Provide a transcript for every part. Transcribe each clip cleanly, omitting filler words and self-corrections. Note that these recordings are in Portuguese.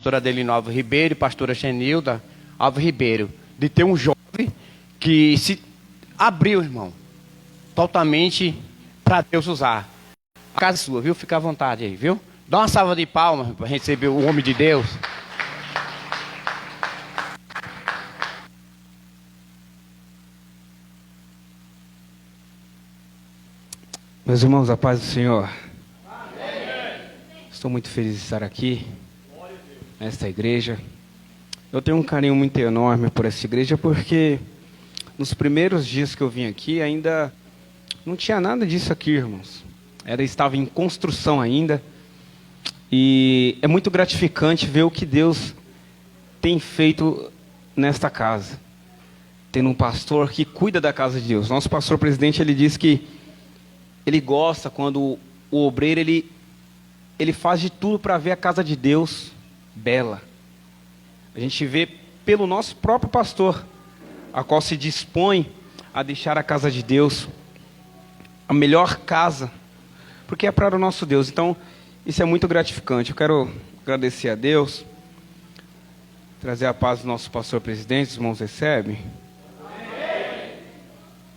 pastora Adelino Alves Ribeiro e pastora Xenilda Alves Ribeiro, de ter um jovem que se abriu, irmão, totalmente para Deus usar. A casa é sua, viu? Fica à vontade aí, viu? Dá uma salva de palmas para receber o homem de Deus. Meus irmãos, a paz do Senhor. Amém. Estou muito feliz de estar aqui, nesta igreja. Eu tenho um carinho muito enorme por essa igreja, porque nos primeiros dias que eu vim aqui, ainda não tinha nada disso aqui, irmãos. Estava em construção ainda. E é muito gratificante ver o que Deus tem feito nesta casa. Tendo um pastor que cuida da casa de Deus. Nosso pastor presidente, ele diz que ele gosta quando o obreiro, ele faz de tudo para ver a casa de Deus bela. A gente vê pelo nosso próprio pastor, a qual se dispõe a deixar a casa de Deus a melhor casa, porque é para o nosso Deus. Então, isso é muito gratificante. Eu quero agradecer a Deus, trazer a paz do nosso pastor presidente. Os irmãos recebem.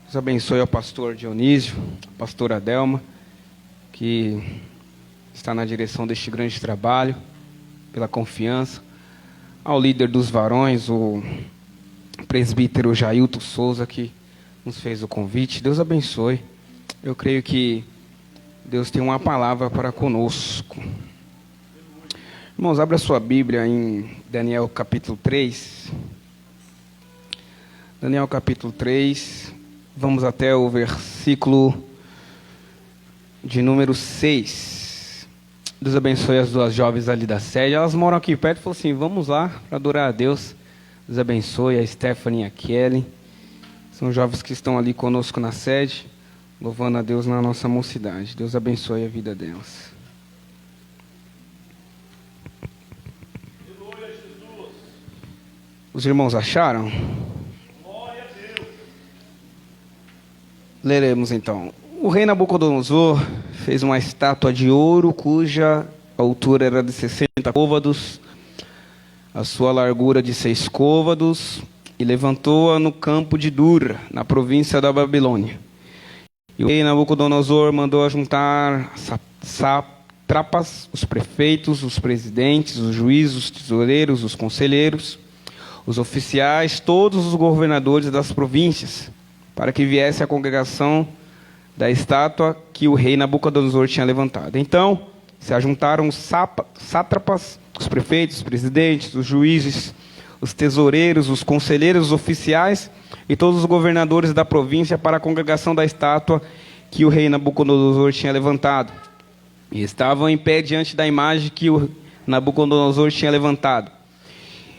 Deus abençoe ao pastor Dionísio, a pastora Adelma, que está na direção deste grande trabalho, pela confiança. Ao líder dos varões, o presbítero Jailton Souza, que nos fez o convite. Deus abençoe. Eu creio que Deus tem uma palavra para conosco. Irmãos, abra sua Bíblia em Daniel capítulo 3. Daniel capítulo 3. Vamos até o versículo de número 6. Deus abençoe as duas jovens ali da sede. Elas moram aqui perto e falaram assim, vamos lá para adorar a Deus. Deus abençoe a Stephanie e a Kelly. São jovens que estão ali conosco na sede, louvando a Deus na nossa mocidade. Deus abençoe a vida delas. Os irmãos acharam? Leremos então. O rei Nabucodonosor fez uma estátua de ouro cuja altura era de 60 côvados, a sua largura de 6 côvados, e levantou-a no campo de Dura, na província da Babilônia. E o rei Nabucodonosor mandou ajuntar sátrapas, os prefeitos, os presidentes, os juízes, os tesoureiros, os conselheiros, os oficiais, todos os governadores das províncias, para que viesse a congregação da estátua que o rei Nabucodonosor tinha levantado. Então, se ajuntaram os sátrapas, os prefeitos, os presidentes, os juízes, os tesoureiros, os conselheiros, os oficiais e todos os governadores da província para a congregação da estátua que o rei Nabucodonosor tinha levantado. E estavam em pé diante da imagem que o Nabucodonosor tinha levantado.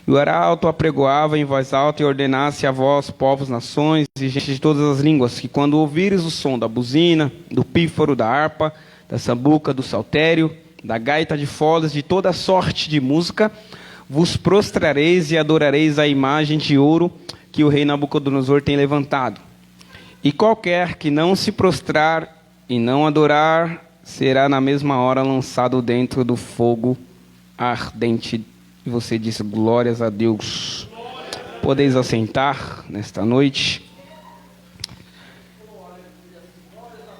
E o arauto apregoava em voz alta e ordenasse a vós, povos, nações e gente de todas as línguas, que quando ouvires o som da buzina, do pífaro, da harpa, da sambuca, do saltério, da gaita de foles, de toda sorte de música, vos prostrareis e adorareis a imagem de ouro que o rei Nabucodonosor tem levantado. E qualquer que não se prostrar e não adorar, será na mesma hora lançado dentro do fogo ardente. E você disse, glórias a Deus. Podeis assentar nesta noite.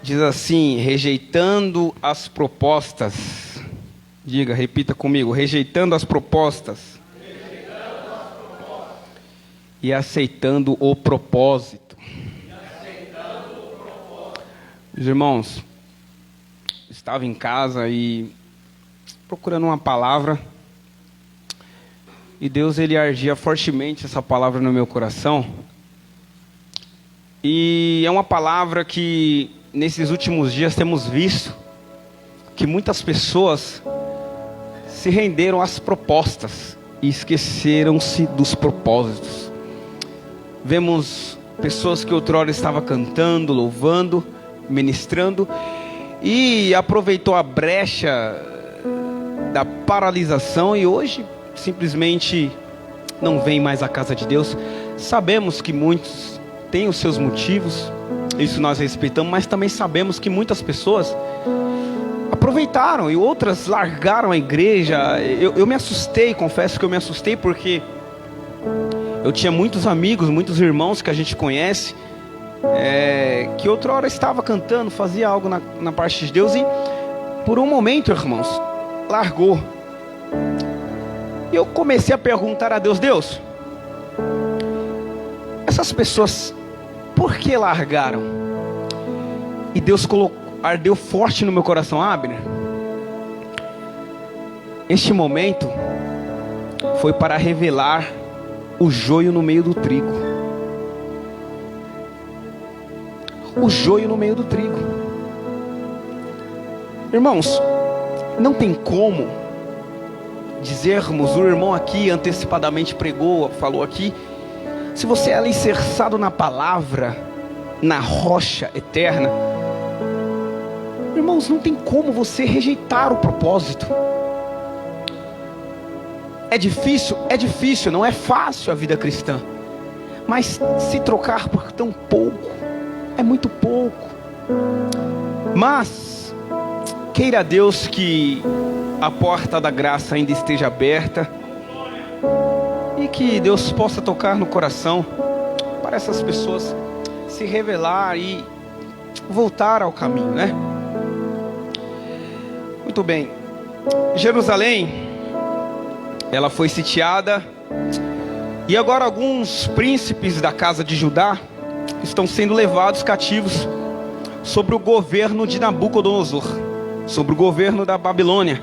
Diz assim, rejeitando as propostas. Diga, repita comigo, rejeitando as propostas. E aceitando o propósito. Meus irmãos, estava em casa e procurando uma palavra. E Deus, ele ardia fortemente essa palavra no meu coração. E é uma palavra que, nesses últimos dias, temos visto que muitas pessoas se renderam às propostas e esqueceram-se dos propósitos. Vemos pessoas que outrora estavam cantando, louvando, ministrando, e aproveitou a brecha da paralisação e hoje simplesmente não vem mais à casa de Deus. Sabemos que muitos têm os seus motivos, isso nós respeitamos, mas também sabemos que muitas pessoas aproveitaram e outras largaram a igreja. Eu me assustei, confesso que eu me assustei, porque eu tinha muitos amigos, muitos irmãos que a gente conhece, que outra hora estava cantando, fazia algo na parte de Deus, e por um momento, irmãos, largou. E eu comecei a perguntar a Deus: Deus, essas pessoas, por que largaram? E Deus ardeu forte no meu coração: Abner, este momento foi para revelar o joio no meio do trigo. O joio no meio do trigo. Irmãos, não tem como dizermos, o irmão aqui antecipadamente pregou, falou aqui, se você é alicerçado na palavra, na rocha eterna, irmãos, não tem como você rejeitar o propósito. É difícil, não é fácil a vida cristã, mas se trocar por tão pouco, é muito pouco. Mas queira Deus que a porta da graça ainda esteja aberta, e que Deus possa tocar no coração para essas pessoas se revelar e voltar ao caminho, né? Muito bem. Jerusalém, ela foi sitiada, e agora alguns príncipes da casa de Judá estão sendo levados cativos sobre o governo de Nabucodonosor, sobre o governo da Babilônia,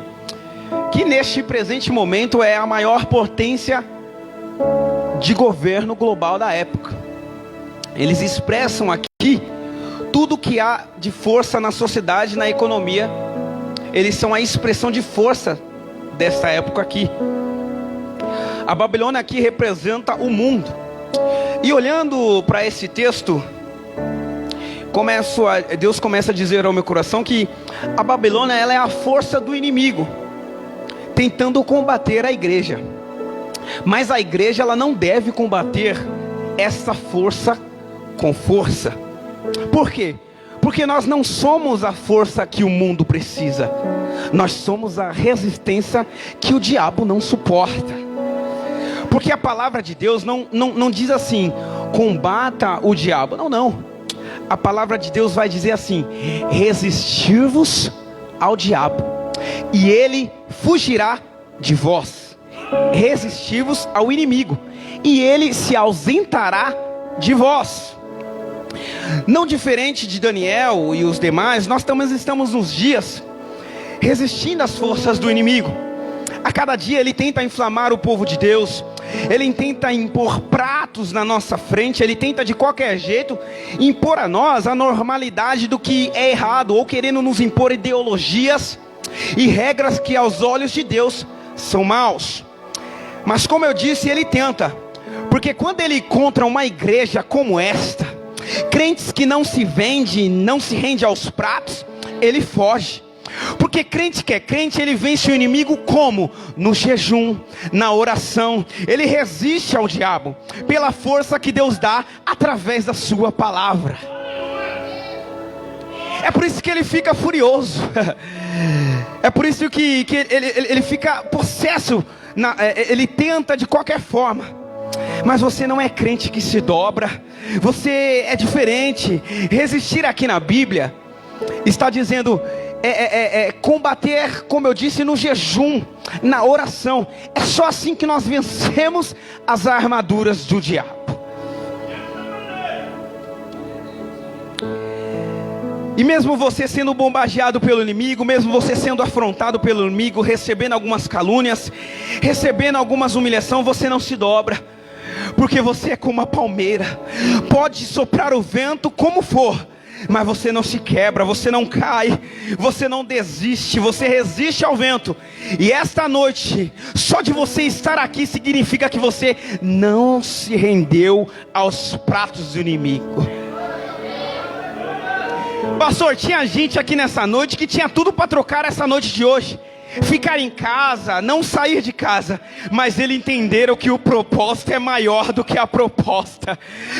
que neste presente momento é a maior potência de governo global da época. Eles expressam aqui tudo que há de força na sociedade, na economia. Eles são a expressão de força desta época aqui. A Babilônia aqui representa o mundo. E olhando para esse texto, Deus começa a dizer ao meu coração que a Babilônia, ela é a força do inimigo, tentando combater a igreja. Mas a igreja, ela não deve combater essa força com força. Por quê? Porque nós não somos a força que o mundo precisa. Nós somos a resistência que o diabo não suporta. Porque a palavra de Deus não diz assim, combata o diabo. Não. A palavra de Deus vai dizer assim, resistir-vos ao diabo, e ele fugirá de vós. Resistir-vos ao inimigo, e ele se ausentará de vós. Não diferente de Daniel e os demais, nós também estamos nos dias resistindo às forças do inimigo. A cada dia ele tenta inflamar o povo de Deus, ele tenta impor pratos na nossa frente, ele tenta de qualquer jeito impor a nós a normalidade do que é errado, ou querendo nos impor ideologias e regras que aos olhos de Deus são maus. Mas como eu disse, ele tenta, porque quando ele encontra uma igreja como esta, crentes que não se vende, não se rende aos pratos, ele foge. Porque crente que é crente, ele vence o inimigo como? No jejum, na oração. Ele resiste ao diabo pela força que Deus dá através da sua palavra. É por isso que ele fica furioso. É por isso que ele fica possesso. Ele tenta de qualquer forma. Mas você não é crente que se dobra. Você é diferente. Resistir aqui na Bíblia está dizendo combater, como eu disse, no jejum, na oração. É só assim que nós vencemos as armaduras do diabo. E mesmo você sendo bombardeado pelo inimigo, mesmo você sendo afrontado pelo inimigo, recebendo algumas calúnias, recebendo algumas humilhações, você não se dobra, porque você é como uma palmeira. Pode soprar o vento como for, mas você não se quebra, você não cai, você não desiste, você resiste ao vento. E esta noite, só de você estar aqui significa que você não se rendeu aos pratos do inimigo. Pastor, tinha gente aqui nessa noite que tinha tudo para trocar essa noite de hoje. ficar em casa, não sair de casa, mas eles entenderam que o propósito é maior do que a proposta.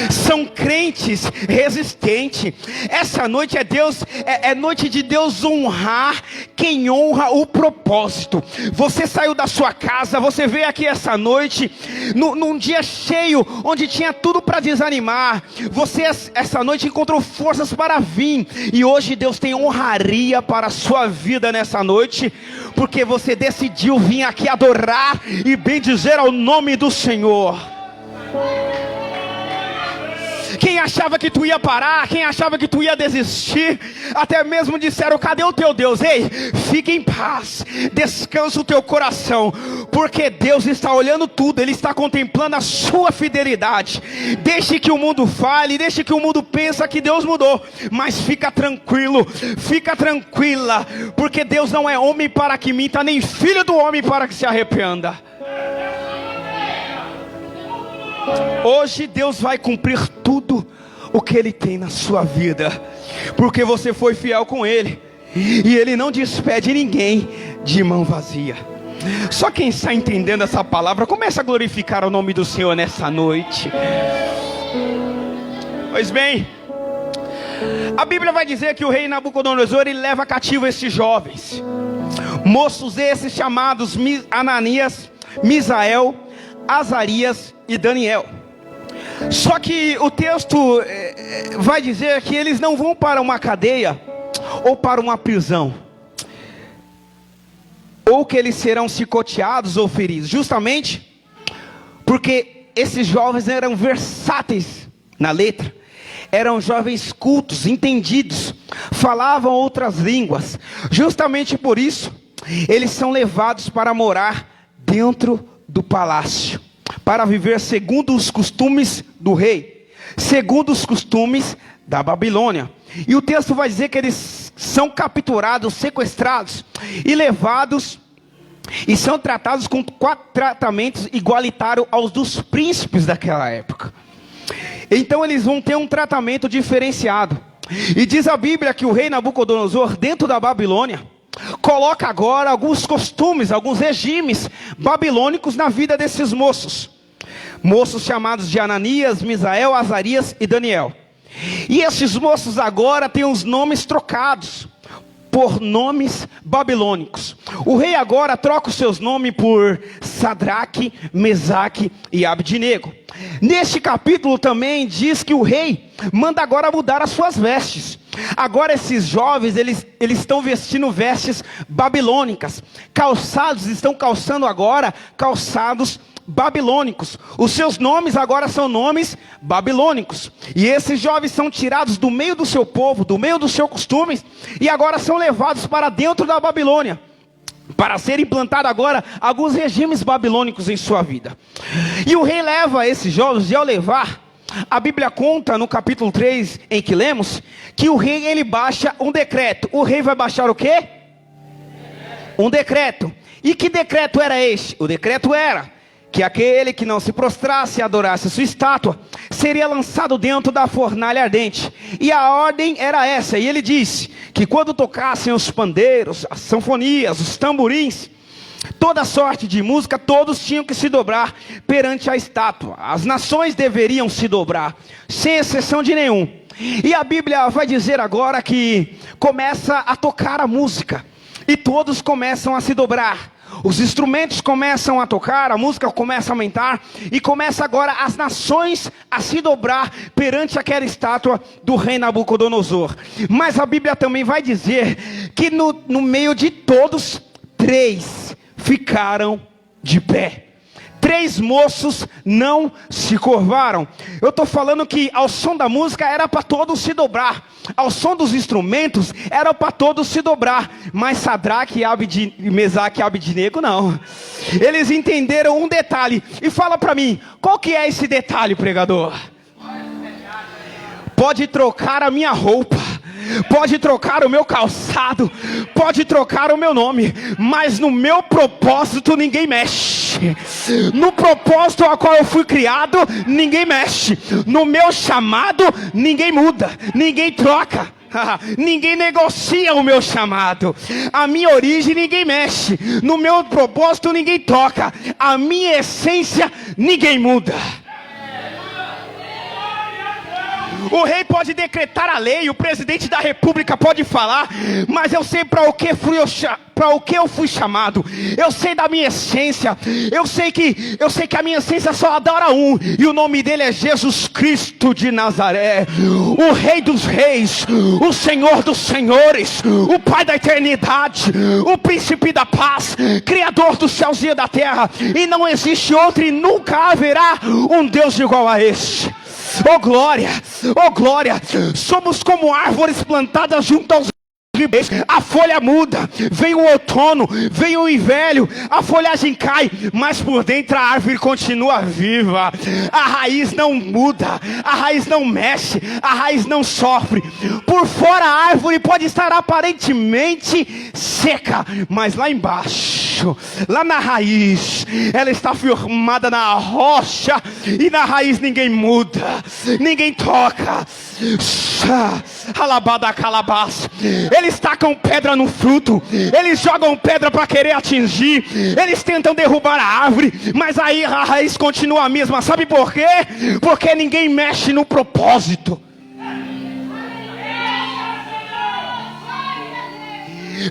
São crentes resistentes. Essa noite é noite de Deus honrar quem honra o propósito. Você saiu da sua casa, você veio aqui essa noite num dia cheio, onde tinha tudo para desanimar. Você essa noite encontrou forças para vir, e hoje Deus tem honraria para a sua vida nessa noite, porque você decidiu vir aqui adorar e bendizer ao nome do Senhor. Quem achava que tu ia parar, quem achava que tu ia desistir, até mesmo disseram: cadê o teu Deus? Ei, fique em paz, descansa o teu coração, porque Deus está olhando tudo, Ele está contemplando a sua fidelidade. Deixe que o mundo fale, deixe que o mundo pense que Deus mudou, mas fica tranquilo, fica tranquila, porque Deus não é homem para que minta, nem filho do homem para que se arrependa. Hoje Deus vai cumprir tudo o que Ele tem na sua vida, porque você foi fiel com Ele, e Ele não despede ninguém de mão vazia. Só quem está entendendo essa palavra, começa a glorificar o nome do Senhor nessa noite. Pois bem, a Bíblia vai dizer que o rei Nabucodonosor, ele leva cativo esses jovens, moços esses chamados Ananias, Misael, Azarias e Daniel. Só que o texto vai dizer que eles não vão para uma cadeia ou para uma prisão, ou que eles serão chicoteados ou feridos, justamente porque esses jovens eram versáteis na letra, eram jovens cultos, entendidos, falavam outras línguas. Justamente por isso eles são levados para morar dentro do palácio, para viver segundo os costumes do rei, segundo os costumes da Babilônia. E o texto vai dizer que eles são capturados, sequestrados e levados, e são tratados com 4 tratamentos igualitários aos dos príncipes daquela época. Então eles vão ter um tratamento diferenciado. E diz a Bíblia que o rei Nabucodonosor, dentro da Babilônia, coloca agora alguns costumes, alguns regimes babilônicos na vida desses moços chamados de Ananias, Misael, Azarias e Daniel. E esses moços agora têm os nomes trocados por nomes babilônicos. O rei agora troca os seus nomes por Sadraque, Mesaque e Abdinego. Neste capítulo também diz que o rei manda agora mudar as suas vestes. Agora esses jovens, eles estão vestindo vestes babilônicas. Estão calçando agora calçados babilônicos. Os seus nomes agora são nomes babilônicos. E esses jovens são tirados do meio do seu povo, do meio dos seus costumes, e agora são levados para dentro da Babilônia, para ser implantado agora alguns regimes babilônicos em sua vida. E o rei leva esses jovens, e ao levar, a Bíblia conta no capítulo 3, em que lemos, que o rei, ele baixa um decreto. O rei vai baixar o quê? Um decreto. E que decreto era este? O decreto era que aquele que não se prostrasse e adorasse sua estátua seria lançado dentro da fornalha ardente. E a ordem era essa. E ele disse que quando tocassem os pandeiros, as sanfonias, os tamborins, toda sorte de música, todos tinham que se dobrar perante a estátua. As nações deveriam se dobrar, sem exceção de nenhum. E a Bíblia vai dizer agora que começa a tocar a música, e todos começam a se dobrar. Os instrumentos começam a tocar, a música começa a aumentar, e começa agora as nações a se dobrar perante aquela estátua do rei Nabucodonosor. Mas a Bíblia também vai dizer que no meio de todos, 3 ficaram de pé. 3 moços não se curvaram. Eu estou falando que ao som da música era para todos se dobrar, ao som dos instrumentos era para todos se dobrar, mas Sadraque, Mesaque e Abdinego não. Eles entenderam um detalhe. E fala para mim, qual que é esse detalhe, pregador? Pode trocar a minha roupa, pode trocar o meu calçado, pode trocar o meu nome, mas no meu propósito ninguém mexe. No propósito ao qual eu fui criado, ninguém mexe. No meu chamado, ninguém muda, ninguém troca. Ninguém negocia o meu chamado. A minha origem ninguém mexe. No meu propósito ninguém toca. A minha essência ninguém muda. O rei pode decretar a lei, o presidente da república pode falar, mas eu sei para o que eu fui chamado. Eu sei da minha essência. Eu sei que a minha essência só adora um, e o nome dele é Jesus Cristo de Nazaré, o Rei dos Reis, o Senhor dos Senhores, o Pai da eternidade, o Príncipe da paz, Criador dos céus e da terra. E não existe outro e nunca haverá um Deus igual a este. Oh glória, oh glória. Somos como árvores plantadas junto aos ribeiros. A folha muda, vem o outono, vem o inverno, a folhagem cai, mas por dentro a árvore continua viva. A raiz não muda, a raiz não mexe, a raiz não sofre. Por fora a árvore pode estar aparentemente seca, mas lá embaixo, lá na raiz, ela está firmada na rocha, e na raiz ninguém muda, ninguém toca. Alabada calabás. Eles tacam pedra no fruto, eles jogam pedra para querer atingir, eles tentam derrubar a árvore, mas aí a raiz continua a mesma. Sabe por quê? Porque ninguém mexe no propósito.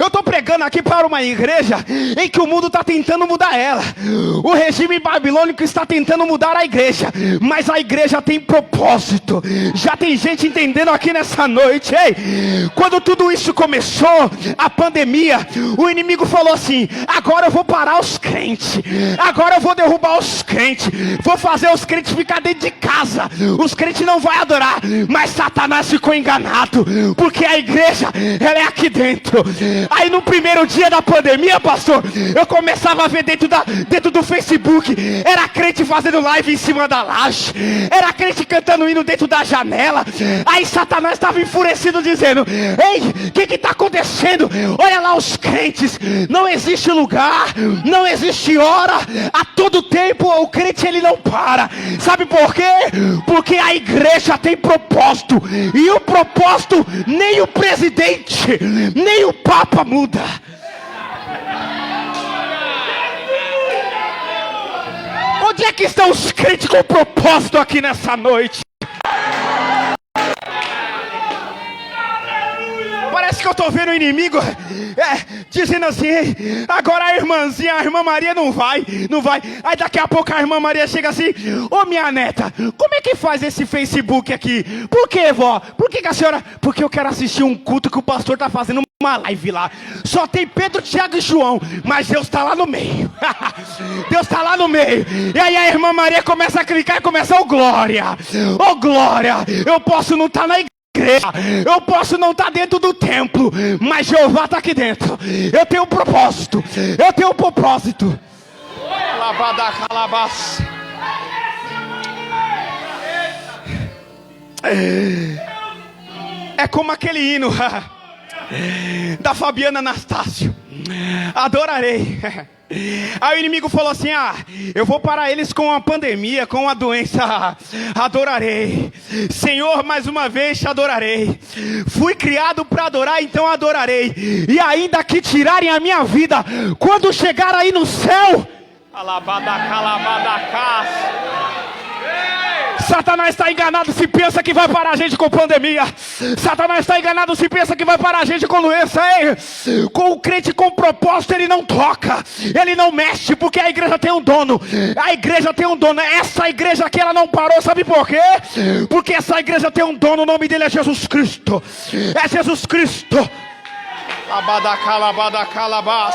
Eu estou pregando aqui para uma igreja em que o mundo está tentando mudar ela. O regime babilônico está tentando mudar a igreja, mas a igreja tem propósito. Já tem gente entendendo aqui nessa noite. Ei, quando tudo isso começou, a pandemia, o inimigo falou assim: agora eu vou parar os crentes, agora eu vou derrubar os crentes, vou fazer os crentes ficar dentro de casa, os crentes não vão adorar. Mas Satanás ficou enganado, porque a igreja, ela é aqui dentro. Aí no primeiro dia da pandemia, pastor, eu começava a ver dentro do Facebook, era crente fazendo live em cima da laje, era crente cantando hino dentro da janela. Aí Satanás estava enfurecido dizendo: ei, o que está acontecendo? Olha lá os crentes, não existe lugar, não existe hora, a todo tempo o crente ele não para. Sabe por quê? Porque a igreja tem propósito, e o propósito nem o presidente, nem o Papa muda. Onde é que estão os crentes com propósito aqui nessa noite? Parece que eu estou vendo o inimigo dizendo assim: agora a irmãzinha, a irmã Maria não vai. Aí daqui a pouco a irmã Maria chega assim: ô minha neta, como é que faz esse Facebook aqui? Por que, vó? Por que a senhora? Porque eu quero assistir um culto que o pastor está fazendo uma live lá. Só tem Pedro, Tiago e João, mas Deus está lá no meio. Deus está lá no meio. E aí a irmã Maria começa a clicar e começa: ô glória, eu posso não estar na igreja, eu posso não estar dentro do templo, mas Jeová está aqui dentro. Eu tenho um propósito. Lavada calabás. É como aquele hino da Fabiana Anastácio: adorarei. Aí o inimigo falou assim: eu vou parar eles com a pandemia, com a doença. Adorarei, Senhor, mais uma vez te adorarei. Fui criado para adorar, então adorarei. E ainda que tirarem a minha vida, quando chegar aí no céu, Satanás está enganado se pensa que vai parar a gente com pandemia. Satanás está enganado se pensa que vai parar a gente com doença. Ei, com o crente com propósito, ele não toca, ele não mexe, porque a igreja tem um dono. A igreja tem um dono. Essa igreja aqui, ela não parou, sabe por quê? Porque essa igreja tem um dono, o nome dele é Jesus Cristo. É Jesus Cristo. Labadacalabadacalabás.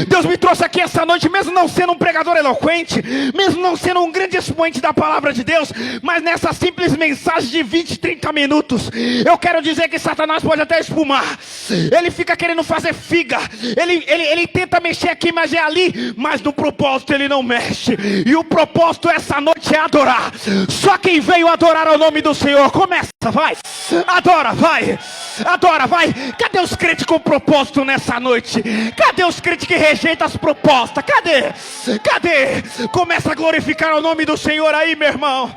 Deus me trouxe aqui essa noite, mesmo não sendo um pregador eloquente, mesmo não sendo um grande expoente da palavra de Deus, mas nessa simples mensagem de 20, 30 minutos, eu quero dizer que Satanás pode até espumar. Ele fica querendo fazer figa, ele tenta mexer aqui, mas é ali, mas no propósito ele não mexe. E o propósito essa noite é adorar. Só quem veio adorar ao nome do Senhor, começa, vai, adora, vai. Cadê os crentes com propósito nessa noite? Cadê os crentes que rejeitam as propostas? Cadê? Começa a glorificar o nome do Senhor aí, meu irmão.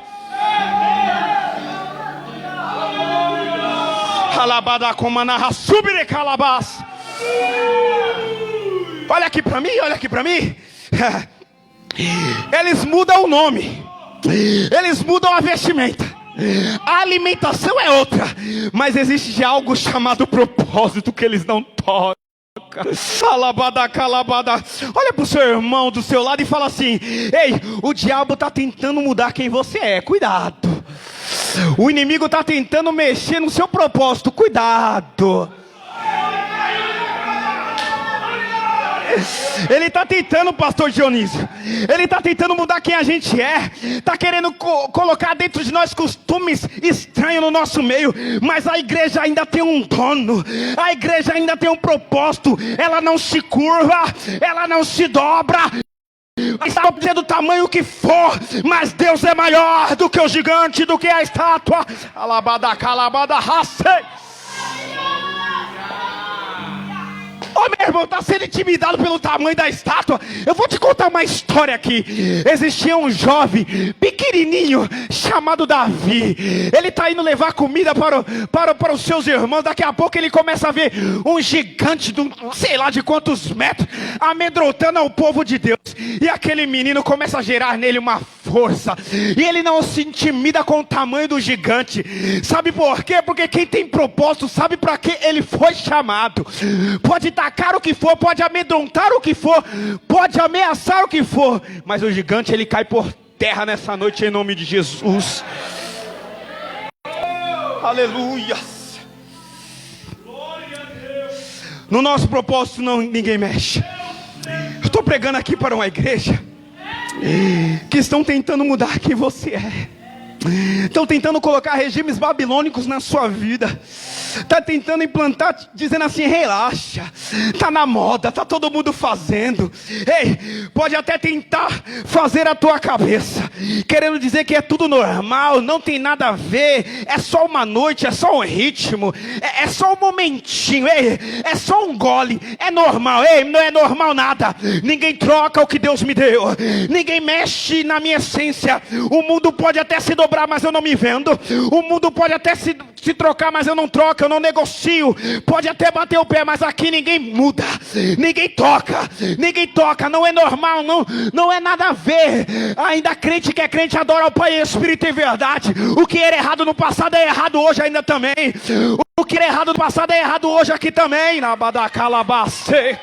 Olha aqui para mim, olha aqui para mim. Eles mudam o nome, eles mudam a vestimenta, a alimentação é outra, mas existe algo chamado propósito que eles não tocam. Olha pro seu irmão do seu lado e fala assim: ei, o diabo está tentando mudar quem você é, cuidado. O inimigo está tentando mexer no seu propósito, cuidado. Ele está tentando, pastor Dionísio, ele está tentando mudar quem a gente é, está querendo colocar dentro de nós costumes estranhos no nosso meio, mas a igreja ainda tem um dono, a igreja ainda tem um propósito, ela não se curva, ela não se dobra, está do tamanho que for, mas Deus é maior do que o gigante, do que a estátua. Ô meu irmão, está sendo intimidado pelo tamanho da estátua. Eu vou te contar uma história aqui. Existia um jovem pequenininho chamado Davi. Ele está indo levar comida para os seus irmãos. Daqui a pouco ele começa a ver um gigante de sei lá de quantos metros amedrontando ao povo de Deus. E aquele menino começa a gerar nele uma força. E ele não se intimida com o tamanho do gigante. Sabe por quê? Porque quem tem propósito sabe para que ele foi chamado. Pode tacar o que for, pode amedrontar o que for, pode ameaçar o que for, mas o gigante ele cai por terra nessa noite em nome de Jesus. Aleluia. No nosso propósito ninguém mexe. Eu estou pregando aqui para uma igreja que estão tentando mudar quem você é. Estão tentando colocar regimes babilônicos na sua vida. Está tentando implantar, dizendo assim: relaxa, está na moda, está todo mundo fazendo. Ei, pode até tentar fazer a tua cabeça, querendo dizer que é tudo normal, não tem nada a ver, é só uma noite, é só um ritmo, é só um momentinho, ei, é só um gole, é normal. Ei, não é normal nada. Ninguém troca o que Deus me deu, ninguém mexe na minha essência. O mundo pode até se dobrar, mas eu não me vendo. O mundo pode até se trocar, mas eu não troco, eu não negocio. Pode até bater o pé, mas aqui ninguém muda, ninguém toca, não é normal, não é nada a ver. Ainda crente que é crente adora o Pai em espírito e verdade. O que era errado no passado é errado hoje ainda também. O que era errado no passado é errado hoje aqui também. Na badacalabace.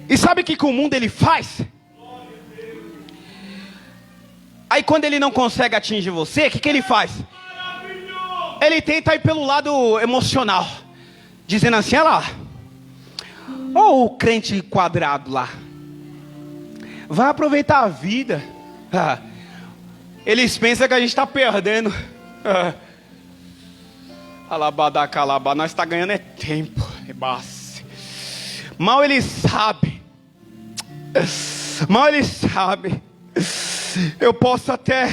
E sabe o que o mundo ele faz? Aí quando ele não consegue atingir você, o que ele faz? Ele tenta ir pelo lado emocional, dizendo assim: olha lá, ó o crente quadrado lá, vai aproveitar a vida. Eles pensam que a gente está perdendo. Alabadacalabá, nós está ganhando é tempo, é base. Mal eles sabem. Eu posso até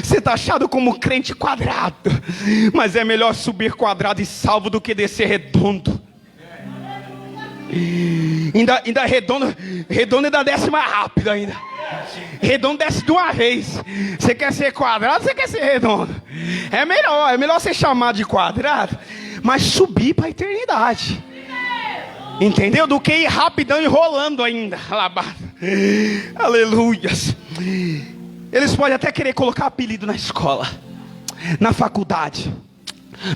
ser taxado como crente quadrado, mas é melhor subir quadrado e salvo do que descer redondo. Ainda redondo ainda desce mais rápido ainda. Redondo desce de uma vez. Você quer ser quadrado, você quer ser redondo? É melhor ser chamado de quadrado, mas subir para a eternidade. Entendeu? Do que ir rapidão e rolando ainda. Aleluias. Eles podem até querer colocar apelido na escola, na faculdade,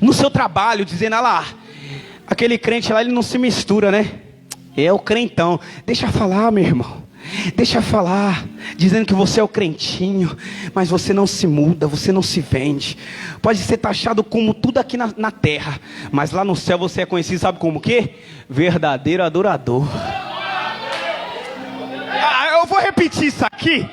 no seu trabalho, dizendo: ah lá, aquele crente lá, ele não se mistura, né? É o crentão. Deixa falar, meu irmão. Deixa falar, dizendo que você é o crentinho, mas você não se muda, você não se vende. Pode ser taxado como tudo aqui na terra, mas lá no céu você é conhecido, sabe como o quê? Verdadeiro adorador. Eu vou repetir isso aqui,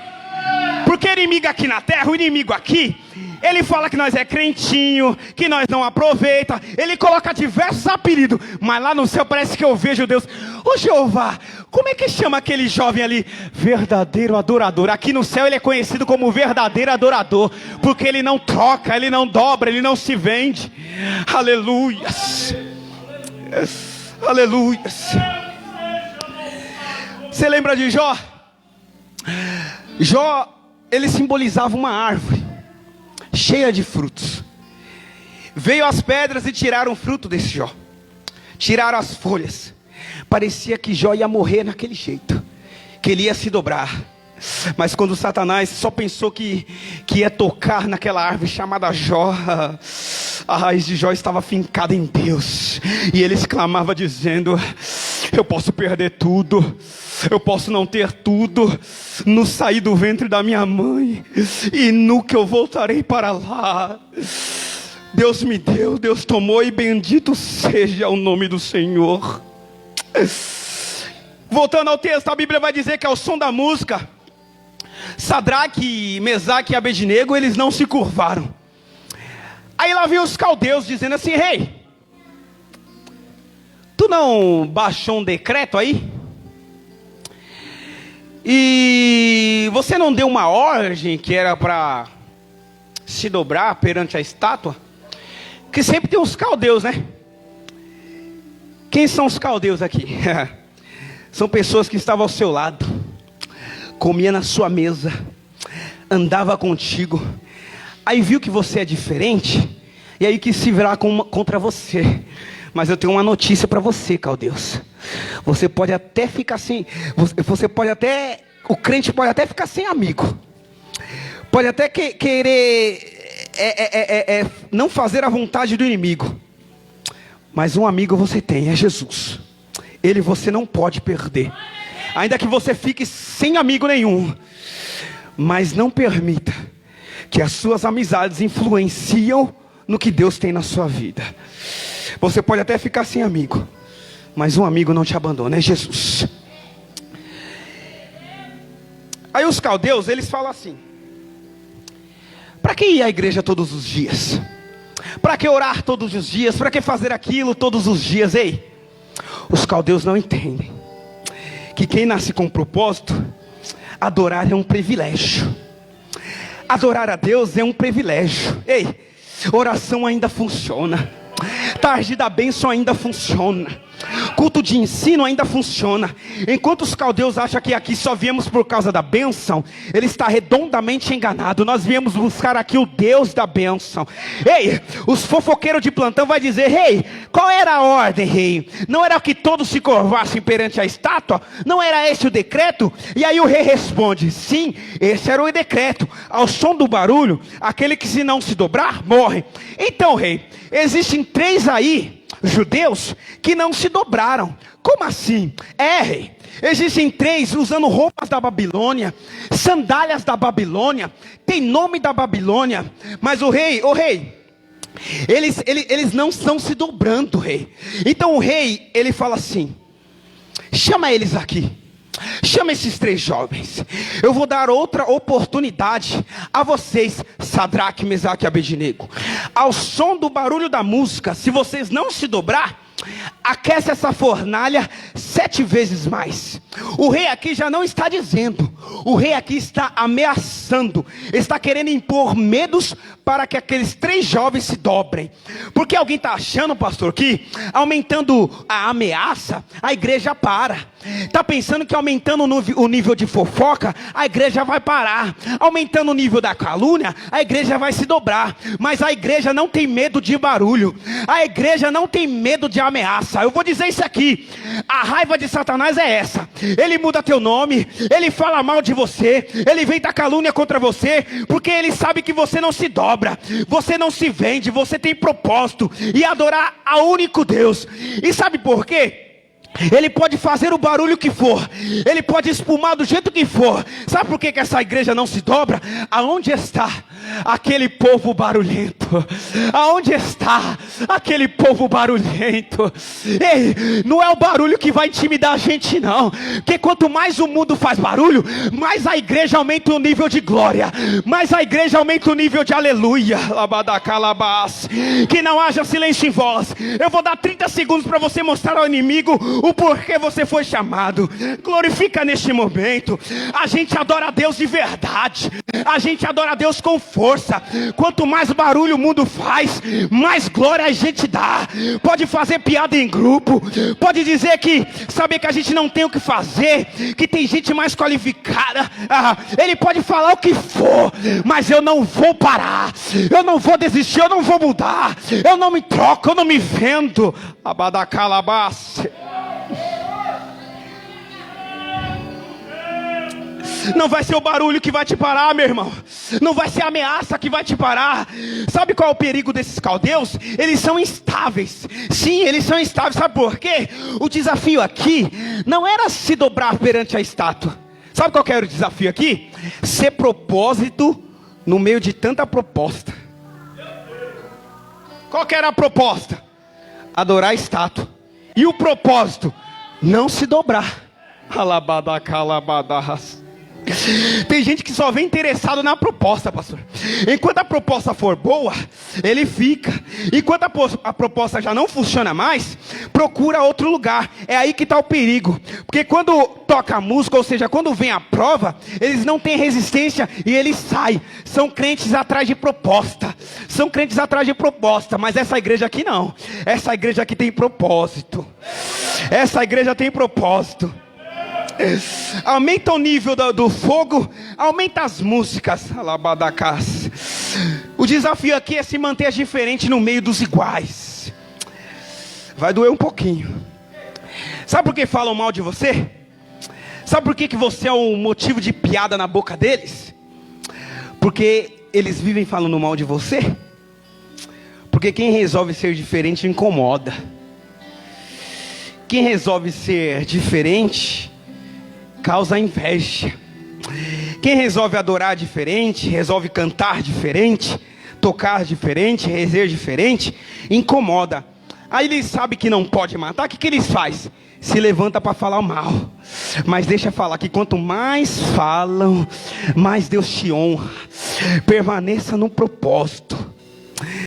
porque inimigo aqui na terra, o inimigo aqui, ele fala que nós é crentinho, que nós não aproveita. Ele coloca diversos apelidos, mas lá no céu parece que eu vejo Deus. Ô Jeová, como é que chama aquele jovem ali? Verdadeiro adorador. Aqui no céu ele é conhecido como verdadeiro adorador, porque ele não troca, ele não dobra, ele não se vende. Aleluias. Aleluias. Você lembra de Jó? Jó ele simbolizava uma árvore cheia de frutos. Veio as pedras e tiraram o fruto desse Jó. Tiraram as folhas. Parecia que Jó ia morrer naquele jeito, que ele ia se dobrar. Mas quando Satanás só pensou que ia tocar naquela árvore chamada Jó, a raiz de Jó estava fincada em Deus. E ele exclamava dizendo: eu posso perder tudo, eu posso não ter tudo, no sair do ventre da minha mãe, e no que eu voltarei para lá. Deus me deu, Deus tomou, e bendito seja o nome do Senhor. Voltando ao texto, a Bíblia vai dizer que ao som da música, Sadraque, Mesaque e Abednego, eles não se curvaram. Aí lá vem os caldeus dizendo assim: rei, tu não baixou um decreto aí? E você não deu uma ordem que era para se dobrar perante a estátua? Que sempre tem os caldeus, né? Quem são os caldeus aqui? São pessoas que estavam ao seu lado, comia na sua mesa, andava contigo, aí viu que você é diferente, e aí quis se virar contra você. Mas eu tenho uma notícia para você, caldeus. Você pode até ficar sem, o crente pode até ficar sem amigo, pode até querer não fazer a vontade do inimigo, mas um amigo você tem, é Jesus. Ele você não pode perder, ainda que você fique sem amigo nenhum. Mas não permita que as suas amizades influenciam no que Deus tem na sua vida. Você pode até ficar sem amigo, mas um amigo não te abandona, é Jesus. Aí os caldeus, eles falam assim: para que ir à igreja todos os dias? Para que orar todos os dias? Para que fazer aquilo todos os dias? Ei, os caldeus não entendem que quem nasce com propósito, adorar é um privilégio. Adorar a Deus é um privilégio. Ei, oração ainda funciona, tarde da bênção ainda funciona, culto de ensino ainda funciona. Enquanto os caldeus acham que aqui só viemos por causa da bênção, ele está redondamente enganado. Nós viemos buscar aqui o Deus da bênção. Ei, os fofoqueiros de plantão vai dizer: rei, qual era a ordem, rei? Não era que todos se curvassem perante a estátua? Não era esse o decreto? E aí o rei responde: sim, esse era o decreto. Ao som do barulho, aquele que se não se dobrar, morre. Então, rei, existem 3 aí, judeus, que não se dobraram. Como assim? Rei, existem 3 usando roupas da Babilônia, sandálias da Babilônia, tem nome da Babilônia, mas o rei, eles não estão se dobrando, rei. Então o rei, ele fala assim: chama eles aqui, chama esses 3 jovens. Eu vou dar outra oportunidade a vocês, Sadraque, Mesaque e Abednego. Ao som do barulho da música, se vocês não se dobrar, aquece essa fornalha 7 vezes mais. O rei aqui já não está dizendo, o rei aqui está ameaçando, está querendo impor medos para que aqueles 3 jovens se dobrem. Porque alguém está achando, pastor, que aumentando a ameaça, a igreja para. Está pensando que aumentando o nível de fofoca, a igreja vai parar. Aumentando o nível da calúnia, a igreja vai se dobrar. Mas a igreja não tem medo de barulho, a igreja não tem medo de ameaça. Eu vou dizer isso aqui: a raiva de Satanás é essa. Ele muda teu nome, ele fala mal de você, ele vem da calúnia contra você, porque ele sabe que você não se dobra, você não se vende, você tem propósito e adorar a único Deus. E sabe por quê? Ele pode fazer o barulho que for, ele pode espumar do jeito que for. Sabe por que essa igreja não se dobra? Aonde está aquele povo barulhento? Aonde está aquele povo barulhento? Ei, não é o barulho que vai intimidar a gente, não. Porque quanto mais o mundo faz barulho, mais a igreja aumenta o nível de glória, mais a igreja aumenta o nível de aleluia. Que não haja silêncio em voz. Eu vou dar 30 segundos para você mostrar ao inimigo o porquê você foi chamado. Glorifica neste momento. A gente adora a Deus de verdade, a gente adora a Deus com força. Quanto mais barulho o mundo faz, mais glória a gente dá. Pode fazer piada em grupo, pode dizer que sabe que a gente não tem o que fazer, que tem gente mais qualificada. Ele pode falar o que for, mas eu não vou parar, eu não vou desistir, eu não vou mudar, eu não me troco, eu não me vendo. Abadacalabasse. Não vai ser o barulho que vai te parar, meu irmão. Não vai ser a ameaça que vai te parar. Sabe qual é o perigo desses caldeus? Eles são instáveis. Sim, eles são instáveis. Sabe por quê? O desafio aqui não era se dobrar perante a estátua. Sabe qual que era o desafio aqui? Ser propósito no meio de tanta proposta. Qual que era a proposta? Adorar a estátua. E o propósito? Não se dobrar. Alabadacalabadas. Tem gente que só vem interessado na proposta, pastor. Enquanto a proposta for boa, ele fica. Enquanto a proposta já não funciona mais, procura outro lugar. É aí que está o perigo. Porque quando toca a música, ou seja, quando vem a prova, eles não têm resistência e eles saem. São crentes atrás de proposta. São crentes atrás de proposta. Mas essa igreja aqui não. Essa igreja aqui tem propósito. Essa igreja tem propósito. Aumenta o nível do fogo, aumenta as músicas. Alabadacás. O desafio aqui é se manter diferente no meio dos iguais. Vai doer um pouquinho. Sabe por que falam mal de você? Sabe por que você é um motivo de piada na boca deles? Porque eles vivem falando mal de você. Porque quem resolve ser diferente incomoda. Quem resolve ser diferente causa inveja. Quem resolve adorar diferente, resolve cantar diferente, tocar diferente, rezer diferente, incomoda. Aí eles sabem que não pode matar, o que eles fazem? Se levanta para falar mal. Mas deixa eu falar que quanto mais falam, mais Deus te honra. Permaneça no propósito.